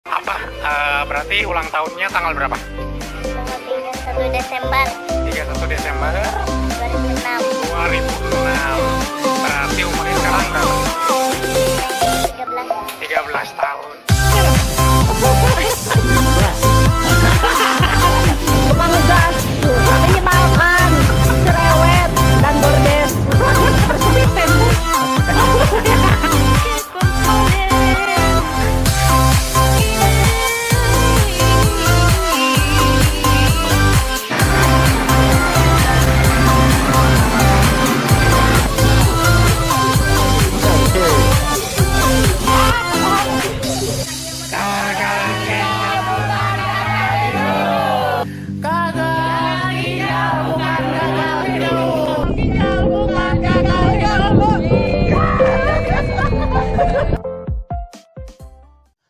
Apa? Berarti ulang tahunnya tanggal berapa? Tanggal 31 Desember 31 Desember 2006. 2006. Berarti umurnya sekarang berapa? 13. 13 tahun. Tukang ngegas, menyebalkan, cerewet, dan bordes. Persepit tembok.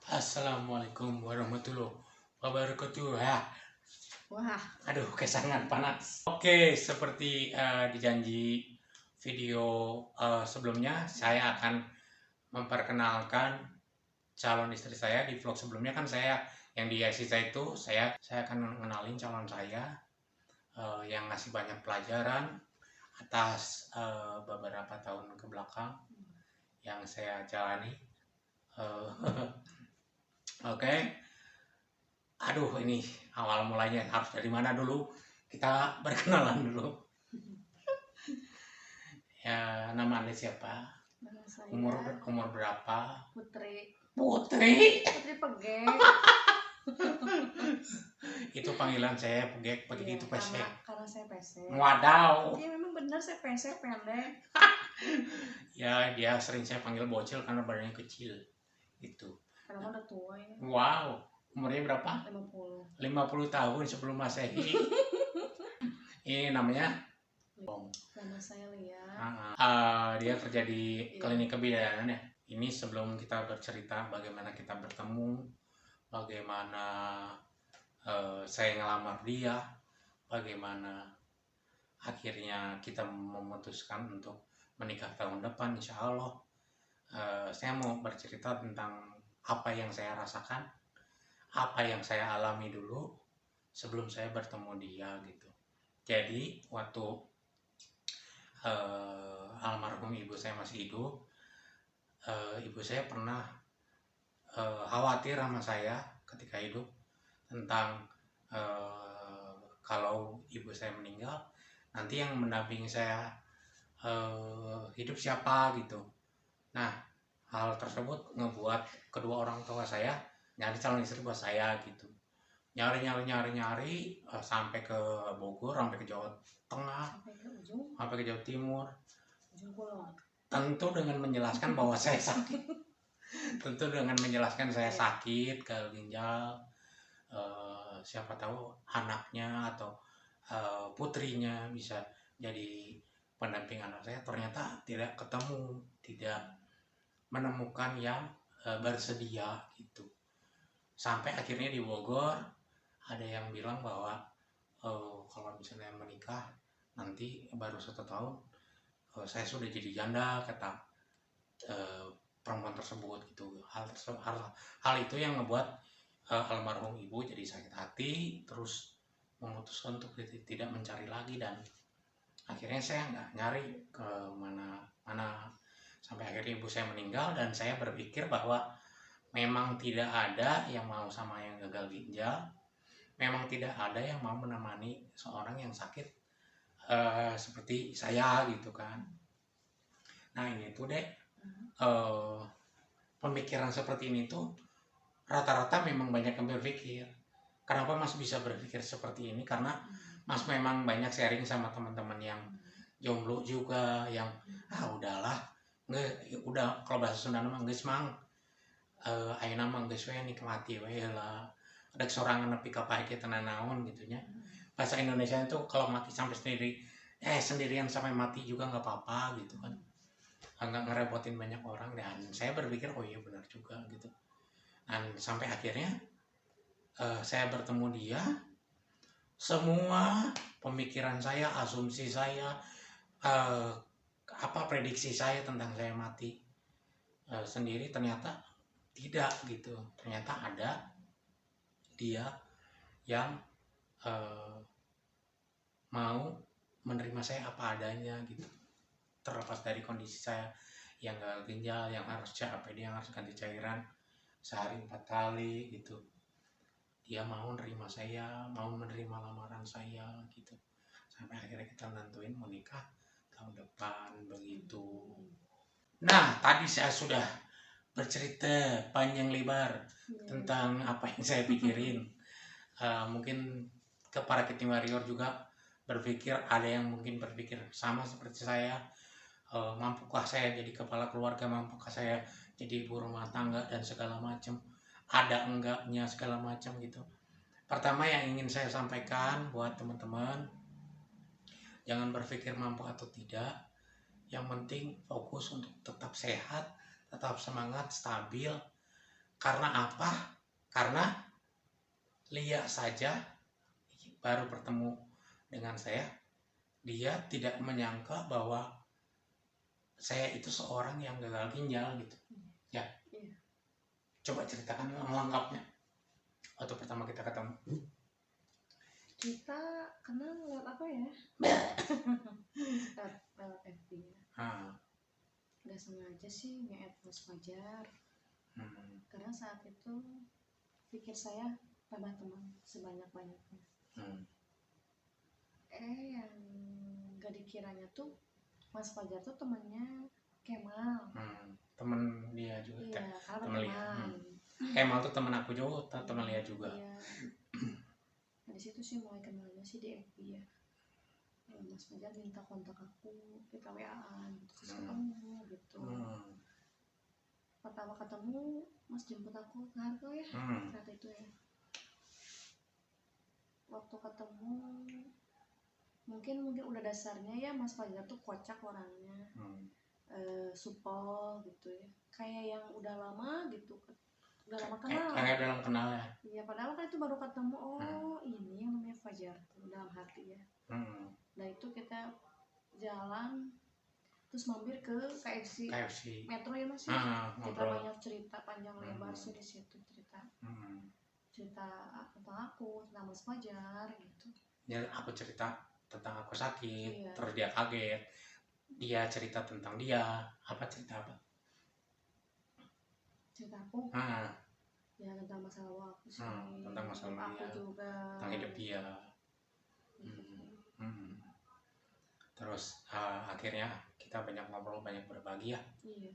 Assalamualaikum warahmatullahi wabarakatuh. Wah, Aduh, kesangan panas. Oke, seperti dijanji video sebelumnya, saya akan memperkenalkan calon istri saya. Di vlog sebelumnya kan saya yang di IC saya itu, saya akan mengenalin calon saya yang ngasih banyak pelajaran atas beberapa tahun ke belakang yang saya jalani. Oke. Aduh, ini awal mulanya harus dari mana dulu? Kita berkenalan dulu. Ya, nama Anda siapa? nama saya Umur berapa? Putri Putri. Pegek. Itu panggilan saya Pegek itu pesek. Karena saya pesek. Wadaw. Iya memang benar saya pesek pendek. Ya, dia sering saya panggil bocil karena badannya kecil. Itu. Karena udah tua ini. Wow. Umurnya berapa? 50. 50 tahun sebelum Masehi. Ini namanya Nama saya Lia. dia kerja di klinik kebidanan ya. Ini sebelum kita bercerita bagaimana kita bertemu, bagaimana saya ngelamar dia, bagaimana akhirnya kita memutuskan untuk menikah tahun depan insya Allah. Saya mau bercerita tentang apa yang saya rasakan, apa yang saya alami dulu sebelum saya bertemu dia gitu. Jadi waktu almarhum ibu saya masih hidup, ibu saya pernah khawatir sama saya ketika hidup tentang kalau ibu saya meninggal nanti yang mendampingi saya hidup siapa gitu. Nah, hal tersebut ngebuat kedua orang tua saya nyari calon istri buat saya gitu. Nyari sampai ke Bogor, sampai ke Jawa Tengah, Sampai ke ujung. sampai ke Jawa Timur. Ujung kulon. Tentu dengan menjelaskan bahwa saya sakit. Tentu dengan menjelaskan saya sakit ke ginjal. Siapa tahu anaknya atau putrinya bisa jadi pendamping anak saya. Ternyata tidak ketemu, tidak menemukan yang bersedia gitu. Sampai akhirnya di Bogor ada yang bilang bahwa kalau misalnya menikah nanti baru 1 tahun saya sudah jadi janda, kata perempuan tersebut gitu. Hal itu yang ngebuat almarhum ibu jadi sakit hati, terus memutuskan untuk tidak mencari lagi, dan akhirnya saya nggak nyari ke mana sampai akhirnya ibu saya meninggal. Dan saya berpikir bahwa memang tidak ada yang mau sama yang gagal ginjal, memang tidak ada yang mau menemani seorang yang sakit seperti saya gitu kan. Nah ini tuh deh, pemikiran seperti ini tuh rata-rata memang banyak yang berpikir. Kenapa Mas bisa berpikir seperti ini? Karena Mas memang banyak sharing sama teman-teman yang jomblo juga, yang udahlah, udah kalau bahasa Sunda mah geus mang ayeuna mah geus we nikmati we lah. Ada sorangan nepi ka pae kieu naon gitu nya. Bahasa Indonesia itu kalau mati sampai sendirian sampai mati juga nggak apa-apa gitu kan. Nggak ngerepotin banyak orang. Dan saya berpikir oh iya benar juga gitu. Dan sampai akhirnya saya bertemu dia, semua pemikiran saya, asumsi saya, prediksi saya tentang saya mati sendiri ternyata tidak gitu. Ternyata ada dia yang mau menerima saya apa adanya gitu, terlepas dari kondisi saya yang gagal ginjal, yang harus CAPD, yang harus ganti cairan sehari 4 kali gitu. Dia mau nerima saya, mau menerima lamaran saya gitu, sampai akhirnya kita nentuin mau nikah tahun depan begitu. Nah, tadi saya sudah bercerita panjang lebar tentang apa yang saya pikirin. Mungkin ke para Kitty Warrior juga berpikir, ada yang mungkin berpikir sama seperti saya. Mampukah saya jadi kepala keluarga, mampukah saya jadi ibu rumah tangga dan segala macam, ada enggaknya segala macam gitu. Pertama yang ingin saya sampaikan buat teman-teman, jangan berpikir mampu atau tidak, yang penting fokus untuk tetap sehat, tetap semangat, stabil. Karena apa? Karena Lia saja baru bertemu dengan saya, dia tidak menyangka bahwa saya itu seorang yang gagal ginjal gitu ya. Coba ceritakan lengkapnya waktu pertama kita ketemu. Kita kenal lewat apa ya? Lewat FB ya. Gak sengaja sih nge-add Mas Fajar. Karena saat itu pikir saya tambah teman sebanyak-banyaknya. Yang gak dikiranya tuh Mas Fajar tuh temannya Kemal. Temen dia juga. Iya, temen Lia. teman. Kemal tuh temen aku juga, temen Lia juga. Iya. Nah, di situ sih mulai kenalnya sih di FB ya. Mas Fajar minta kontak aku, kita WA-an gitu, ketemu gitu. Pertama ketemu, Mas jemput aku ke Harto ya, saat itu ya. Waktu ketemu, mungkin udah dasarnya ya Mas Fajar tuh kocak orangnya, supel gitu ya, kayak yang udah lama gitu, udah lama kenal. Kayak dalam kenal ya. Iya, padahal kan itu baru ketemu, ini yang namanya Fajar tuh dalam hati ya. Nah itu kita jalan, terus mampir ke KFC. Metro ya Mas ya. Kita banyak cerita panjang lebar sih di situ, cerita tentang aku, tentang Mas Fajar gitu. Ya, aku cerita tentang aku sakit, Iya. Terus dia kaget. Dia cerita tentang dia, cerita apa? Cerita aku. Ya tentang masa lalu aku sih. Tentang masa lalu aku dia. juga. Tentang hidup dia. Terus akhirnya kita banyak ngobrol, banyak berbagi ya. Iya.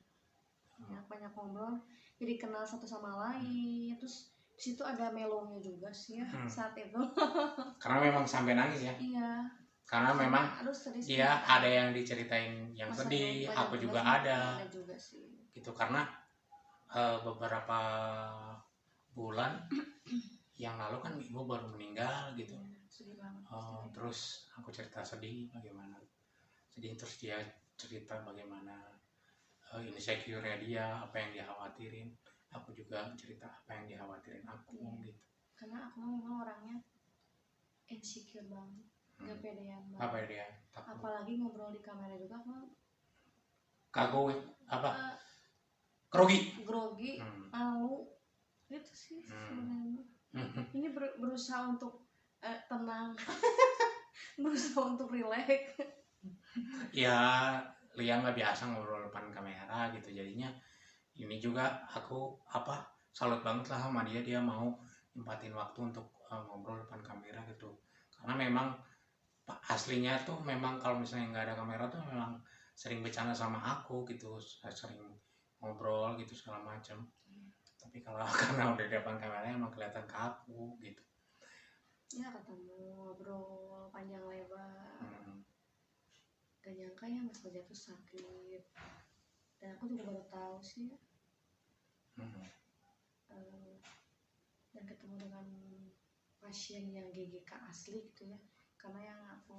Banyak ngobrol, jadi kenal satu sama lain. Terus di situ ada melonya juga sih ya saat itu. Karena memang sampai nangis ya. Iya. Karena memang dia ada yang diceritain yang masa sedih, banyak aku juga ada. Juga sih. Gitu, karena beberapa bulan yang lalu kan ibu baru meninggal gitu. Sedih banget. Terus aku cerita sedih bagaimana. Sedih, terus dia cerita bagaimana insecure-nya dia, apa yang dia khawatirin. Aku juga cerita apa yang dikhawatirin aku gitu. Karena aku memang orangnya insecure banget, gak pedean banget. Apa dia? Takut. Apalagi ngobrol di kamera juga aku kagok apa? Grogi. Malu. Itu sih sebenarnya. Ini berusaha untuk tenang. Berusaha untuk relax. Ya, Lia nggak biasa ngobrol depan kamera gitu, jadinya ini juga aku salut banget lah sama dia mau nyempatin waktu untuk ngobrol depan kamera gitu. Karena memang aslinya tuh memang kalau misalnya nggak ada kamera tuh memang sering bercanda sama aku gitu, sering ngobrol gitu segala macam. Tapi kalau karena udah di depan kamera emang kelihatan ke aku gitu. Ya ketemu, ngobrol panjang lebar. Gak nyangka ya Mas Fajar tuh sakit. Dan aku juga baru tahu sih ya. Dan ketemu dengan pasien yang GGK asli gitu ya. Karena yang aku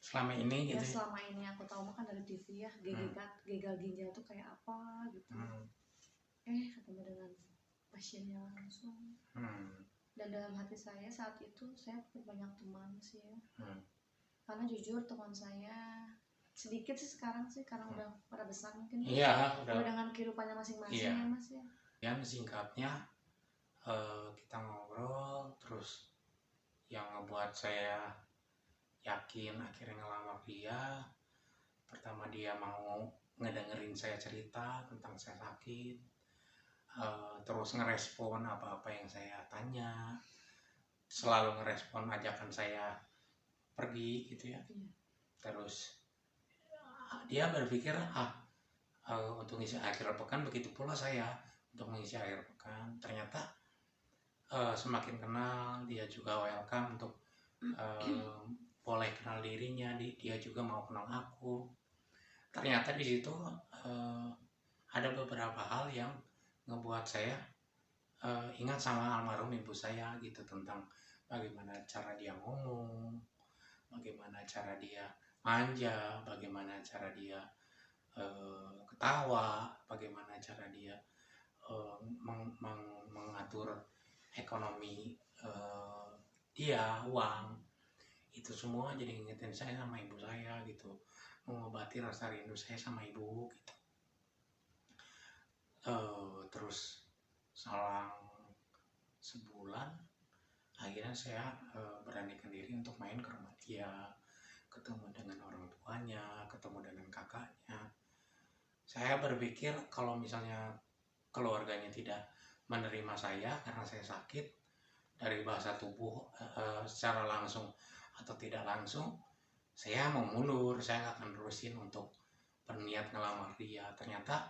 selama ini gitu. Selama ini aku tahu kan dari TV ya, GGK gagal ginjal tuh kayak apa gitu. Ketemu dengan pasiennya langsung. Dan dalam hati saya saat itu saya banyak teman sih ya. Karena jujur teman saya sedikit sih sekarang sih, karena udah pada besar mungkin. Iya, udah dengan kehidupannya masing-masing ya Mas ya. Yang singkatnya kita ngobrol terus, yang ngebuat saya yakin akhirnya ngelamar dia, pertama dia mau ngedengerin saya cerita tentang saya sakit, terus ngerespon apa-apa yang saya tanya, selalu ngerespon ajakan saya pergi gitu ya. Terus dia berpikir untuk ngisi akhir pekan, begitu pula saya untuk mengisi akhir pekan. Ternyata semakin kenal, dia juga welcome untuk boleh kenal dirinya, dia juga mau kenal aku. Ternyata di situ ada beberapa hal yang ngebuat saya ingat sama almarhum ibu saya gitu, tentang bagaimana cara dia ngomong, bagaimana cara dia manja, bagaimana cara dia ketawa, bagaimana cara dia mengatur ekonomi dia, uang. Itu semua jadi ngingetin saya sama ibu saya gitu, mengobati rasa rindu saya sama ibu gitu. Terus selang sebulan akhirnya saya beranikan diri untuk main ke rumah dia, ketemu dengan orang tuanya, ketemu dengan kakaknya. Saya berpikir kalau misalnya keluarganya tidak menerima saya karena saya sakit, dari bahasa tubuh secara langsung atau tidak langsung, saya mau mundur, saya nggak akan terusin untuk berniat ngelamar dia. Ternyata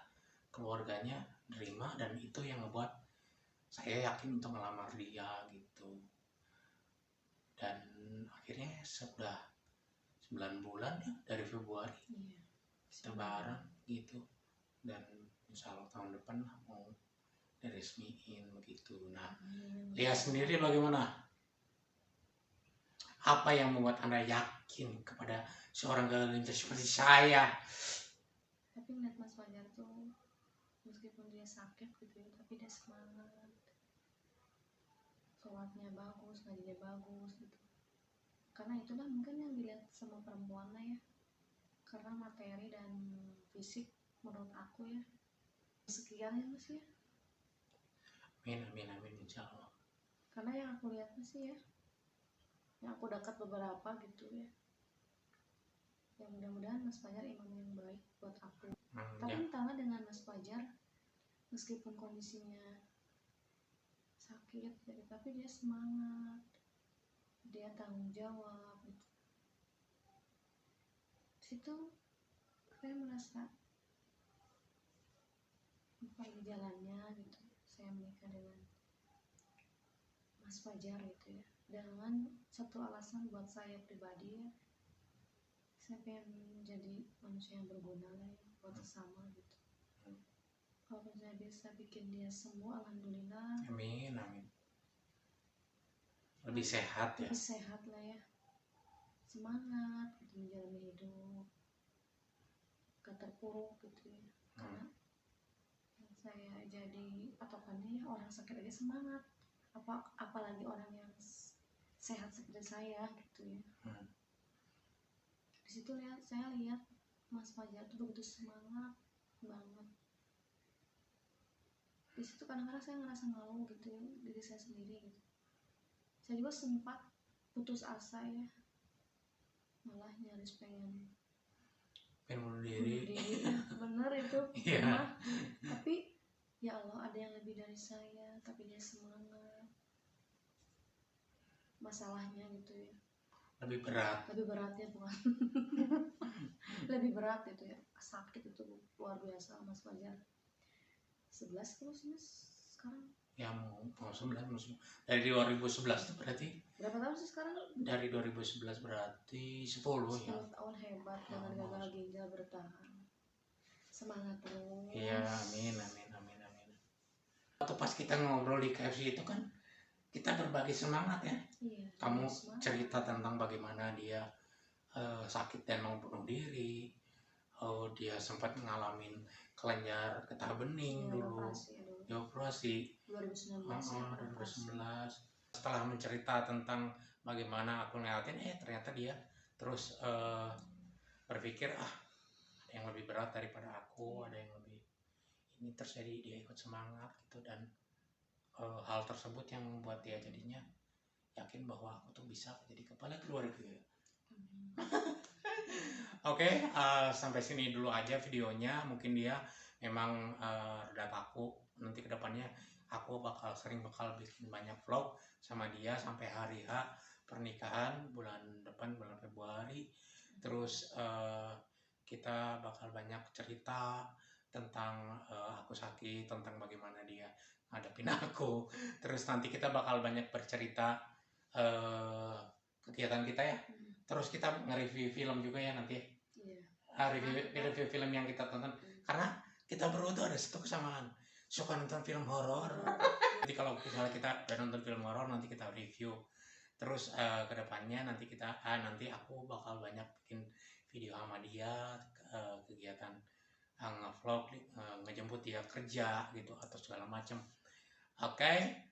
keluarganya nerima, dan itu yang ngebuat saya yakin untuk ngelamar dia gitu. Dan akhirnya sudah 9 bulan ya, dari Februari kita bareng gitu, dan insya Allah tahun depan mau diresmiin begitu. Nah, lihat sendiri bagaimana, apa yang membuat Anda yakin kepada seorang gagal ginjal seperti saya? Tapi ngeliat Mas Fajar tuh, meskipun dia sakit gitu ya, tapi dia semangat, sholatnya bagus, ngajinya bagus gitu. Karena itulah mungkin yang dilihat sama perempuan lah ya, karena materi dan fisik menurut aku ya. Sekian ya Mas ya. Amin insya Allah. Karena yang aku lihat sih ya, yang aku dekat beberapa gitu ya, yang mudah-mudahan Mas Fajar imam yang baik buat aku. Tapi Ya. entahlah dengan Mas Fajar, meskipun kondisinya sakit jadi, tapi dia semangat, dia tanggung jawab gitu. Situ saya merasa apa ini jalannya gitu. Saya menikah dengan Mas Fajar gitu ya, dengan satu alasan buat saya pribadi ya, saya pengen jadi manusia yang berguna lah ya buat sesama gitu. Kalau saya bisa bikin dia sembuh, alhamdulillah. Amin. Lebih sehat ya. Lebih sehat lah ya, semangat gitu menjalani hidup, gak terpuruk gitu ya. Karena yang saya jadi patokannya ya, orang sakit aja semangat, apalagi orang yang sehat seperti saya gitu ya. Di situ saya lihat Mas Fajar tuh begitu semangat banget. Di situ kadang-kadang saya ngerasa malu gitu ya, diri saya sendiri gitu. Saya juga sempat putus asa ya, malah nyaris pengen bunuh diri. Ya, bener itu. Iya. Tapi ya Allah, ada yang lebih dari saya, tapi dia semangat. Masalahnya gitu ya, lebih berat ya bukan lebih berat itu ya, sakit itu luar biasa. Mas Fajar 11 terus Mas sekarang ya, mau 9 dari 2011 itu berarti berapa tahun sih sekarang? Dari 2011 berarti 10 ya. 10 tahun hebat dengan gagal ginjal bertahan. Semangat terus. Iya, amin. Waktu pas kita ngobrol di KFC itu kan kita berbagi semangat ya. Iya, kamu semangat. Cerita tentang bagaimana dia sakit dan mau bunuh diri. Dia sempat ngalamin kelenjar getah bening dulu. Dioperasi 2019. Setelah mencerita tentang bagaimana aku ngeliatin, ternyata dia terus berpikir ada yang lebih berat daripada aku, ada yang lebih ini terjadi, dia ikut semangat gitu. Dan hal tersebut yang membuat dia jadinya yakin bahwa aku tuh bisa jadi kepala keluarga. Oke, sampai sini dulu aja videonya. Mungkin dia memang rada kaku. Nanti kedepannya aku bakal bikin banyak vlog sama dia sampai hari H pernikahan bulan depan, bulan Februari. Terus kita bakal banyak cerita tentang aku sakit, tentang bagaimana dia ngadepin aku. Terus nanti kita bakal banyak bercerita kegiatan kita ya. Terus kita nge-review film juga ya nanti. Review film yang kita tonton. Karena kita berdua tuh ada satu kesamaan, suka nonton film horor. Jadi kalau misalnya kita udah nonton film horor, nanti kita review. Terus kedepannya nanti nanti aku bakal banyak bikin video sama dia, kegiatan nge-vlog, ngejemput dia kerja gitu atau segala macam. Oke,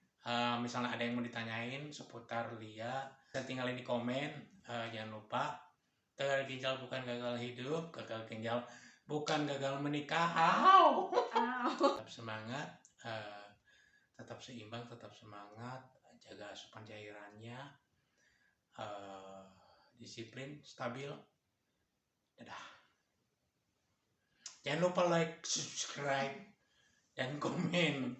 misalnya ada yang mau ditanyain seputar Lia, saya tinggalin di komen. Jangan lupa, gagal ginjal bukan gagal hidup, gagal ginjal bukan gagal menikah. Tetap semangat, tetap seimbang, tetap semangat, jaga asupan cairannya, disiplin, stabil. Dadah. Jangan lupa like, subscribe, dan komen.